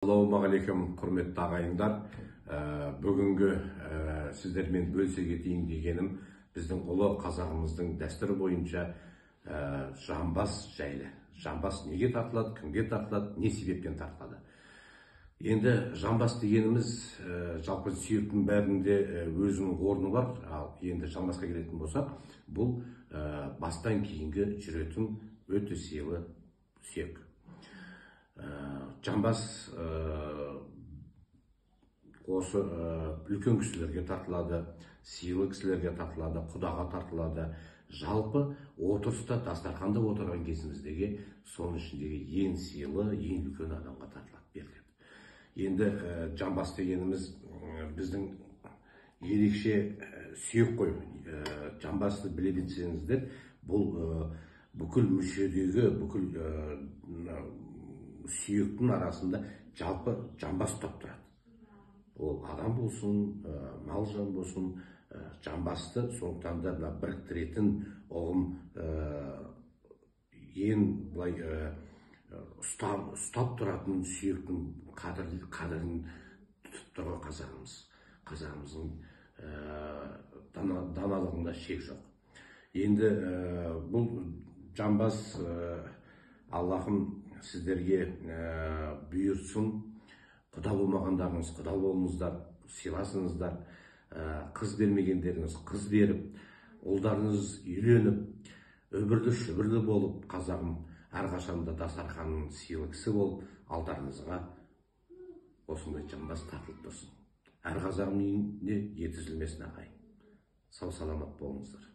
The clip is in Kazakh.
Ассалаумағалейкум, құрметті ағайындар. Бүгінгі сіздермен бөлісе кетейін дегенім біздің ұлы қазағымыздың дәстүрі бойынша жамбас жайлы. Жамбас неге тартылады, кімге тартылады, не себептен тартылады? Енді жамбас дегеніміз жалпы сүйектің бәрінде өзінің орны бар. Ал енді жамбасқа келетін болсақ, бұл бастан кейінгі жүретін өте сыйлы сүйек. Жамбас осы үлкен кісілерге тартылады, сыйлы кісілерге тартылады, құдаға тартылады. Жалпы отырыста, дастарханда отырған кезіміздегі соның ішіндегі ең сыйлы, ең үлкен адамға тартылады, беріледі. Енді жамбас дегеніміз біздің ерекше сүйек қой. Жамбасты біле білсеңіздер, бұл бүкіл мүшедегі, бүкіл сүйектің арасында жалпы жамбас ұстап тұрады. Ол адам болсын, мал жан болсын, жамбасты сондықтан да біріктіретін ұғым, ең былай ұстап тұратын сүйектің қадірін тұтып тұрған қазағымыздың даналығында шек жоқ. Енді бұл жамбас Аллахым сіздерге бұйыртсын. Құда болмағандарыңыз құда болыңыздар, сыйласыңыздар. Қыз бермегендеріңіз қыз беріп, ұлдарыңыз үйленіп, өбірлі шүбірлі болып, қазағым әрқашанда дастарханның сыйлы кісі болып, алдарыңызға осындай жамбас тартылып тұрсын. Әр қазағым үйінде еті үзілмесін ағайын. Сау саламат болыңыздар.